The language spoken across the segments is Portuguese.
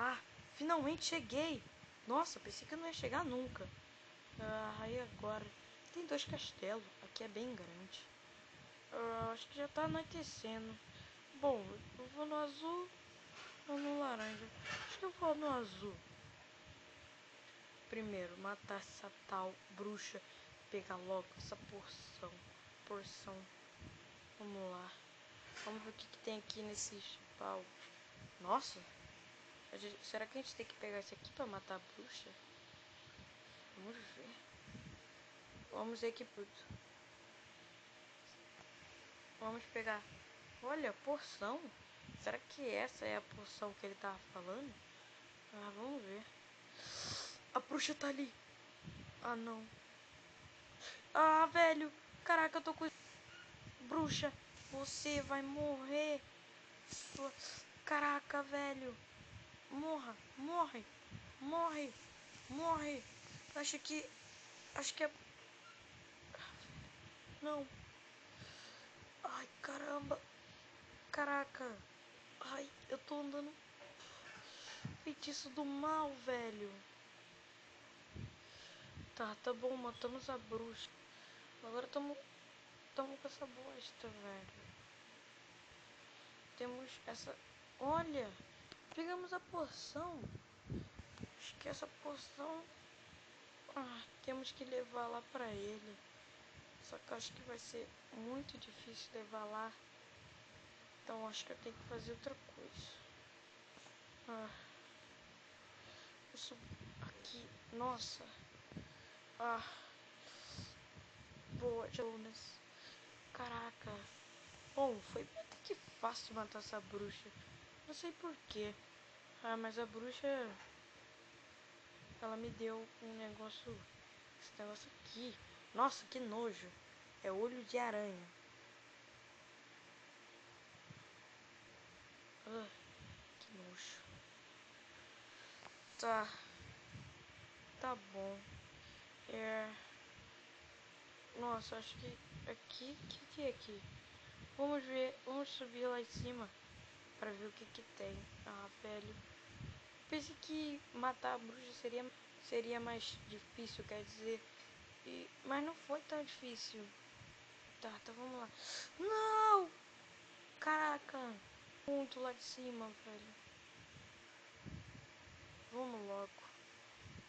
Ah, finalmente cheguei. Nossa, pensei que eu não ia chegar nunca. E agora? Tem 2 castelos. Aqui é bem grande. Acho que já tá anoitecendo. Bom, eu vou no azul ou no laranja? Acho que eu vou no azul. Primeiro, matar essa tal bruxa. Pegar logo essa porção. Vamos lá. Vamos ver o que tem aqui nesses paus. Nossa. Será que a gente tem que pegar esse aqui pra matar a bruxa? Vamos ver. Vamos equipar. Vamos pegar. Olha, porção. Será que essa é a porção que ele tava falando? Vamos ver. A bruxa tá ali. Não. Velho. Caraca, eu tô com... Bruxa, você vai morrer. Caraca, velho. Morre. Acho que é... Não. Ai, caramba. Caraca. Ai, eu tô andando... Feitiço do mal, velho. Tá bom, matamos a bruxa. Agora tamo com essa bosta, velho. Temos essa... Olha, pegamos a poção. Acho que essa poção... temos que levar lá pra ele. Só que eu acho que vai ser muito difícil levar lá. Então acho que eu tenho que fazer outra coisa. Isso aqui... Nossa. Boa, Jonas. Caraca. Bom, foi até que fácil matar essa bruxa. Não sei porquê. Mas a bruxa... Ela me deu um negócio... Esse negócio aqui. Nossa, que nojo. É olho de aranha. Que nojo. Tá bom. Nossa, acho que aqui... O que é aqui? Vamos ver. Vamos subir lá em cima. Pra ver o que tem. Velho. Pensei que matar a bruxa seria mais difícil, quer dizer. Mas não foi tão difícil. Então vamos lá. Não! Caraca! Muito lá de cima, velho. Vamos logo.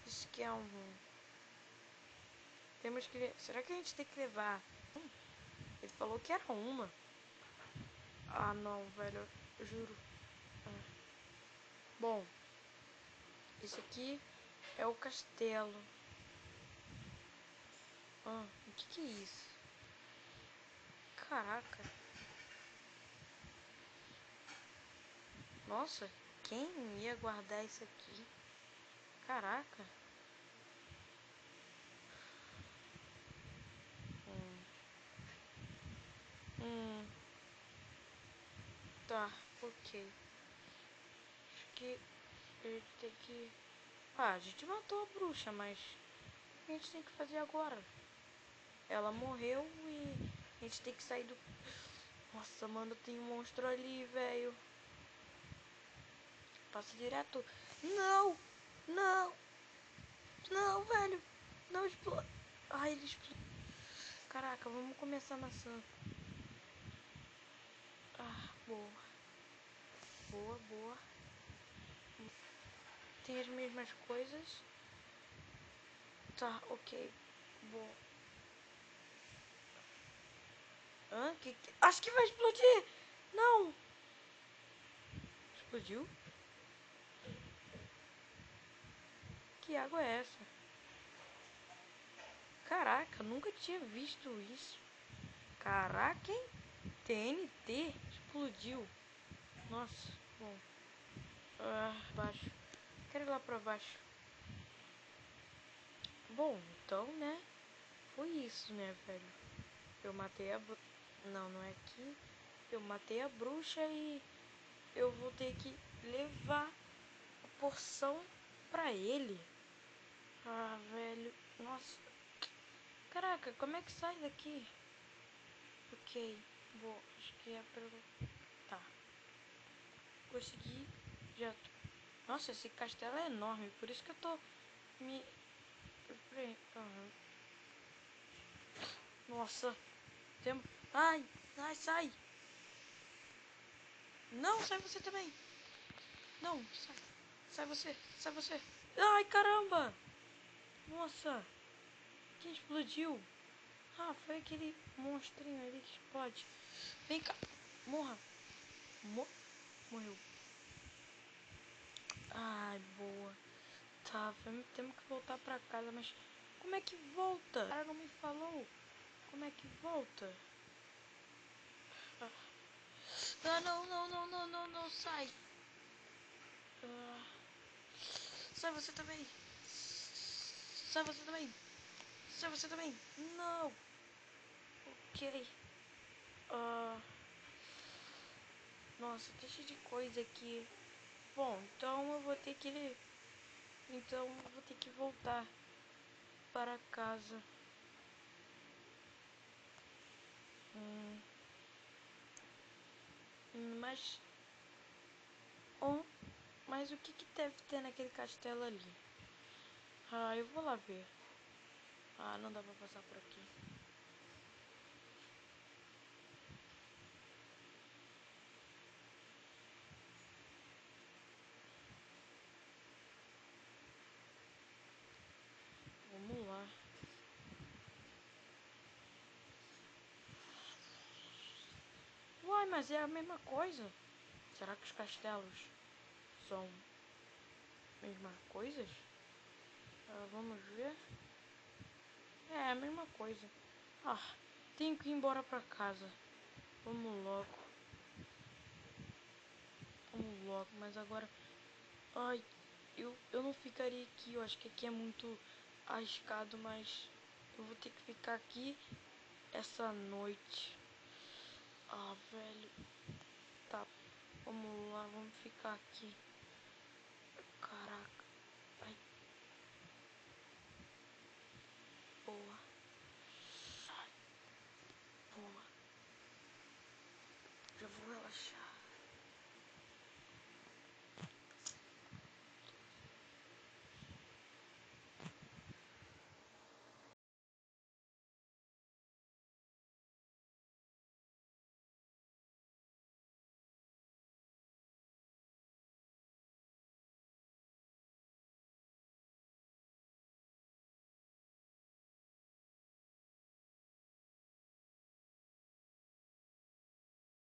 Isso que é um... Temos que... Será que a gente tem que levar? Ele falou que era uma. Não, velho. Eu juro. Bom. Esse aqui é o castelo. O que é isso? Caraca. Nossa, quem ia guardar isso aqui? Caraca. Tá, ok. Acho que a gente tem que... a gente matou a bruxa, mas o que a gente tem que fazer agora? Ela morreu e a gente tem que sair do... Nossa, mano, tem um monstro ali, velho. Passa direto. Não! Não, velho! Não explode. Ele explodiu. Caraca, vamos começar a maçã. Boa. Tem as mesmas coisas. Tá, ok. Boa. Acho que vai explodir! Não! Explodiu? Que água é essa? Caraca, nunca tinha visto isso. Caraca, hein? TNT explodiu. Nossa, bom. Baixo. Quero ir lá pra baixo. Bom, então, né? Foi isso, né, velho? Eu matei a bruxa. Não é aqui. Eu matei a bruxa e eu vou ter que levar a porção pra ele. Velho. Nossa. Caraca, como é que sai daqui? Ok. Bom, acho que é pelo... Tá. Consegui. Já. Nossa, esse castelo é enorme, por isso que eu tô me... Nossa, tem... Ai, ai, sai! Não, sai você também! Não, sai! Sai você, sai você! Ai, caramba! Nossa, quem explodiu? Ah, foi aquele monstrinho ali que explode. Vem cá, morra! Morreu. Ai, boa. Tá, temos que voltar pra casa, mas como é que volta? Ela não me falou. Como é que volta? Ah, não, não, não, não, não, não, sai. Ah, sai você também. Sai você também. Sai você também. Não. Ok. Ah, nossa, tá cheio de coisa aqui. Bom, então eu vou ter que... Então eu vou ter que voltar para casa. Mas... Oh, mas o que deve ter naquele castelo ali? Ah, eu vou lá ver. Ah, não dá pra passar por aqui. Vamos lá. Uai, mas é a mesma coisa? Será que os castelos são mesmas coisas? Ah, vamos ver. É a mesma coisa. Ah, tenho que ir embora pra casa. Vamos logo. Vamos logo, mas agora... Ai, eu não ficaria aqui. Eu acho que aqui é muito arriscado, mas eu vou ter que ficar aqui essa noite. Ah, velho. Tá, vamos lá, vamos ficar aqui. Caraca. Ai. Boa.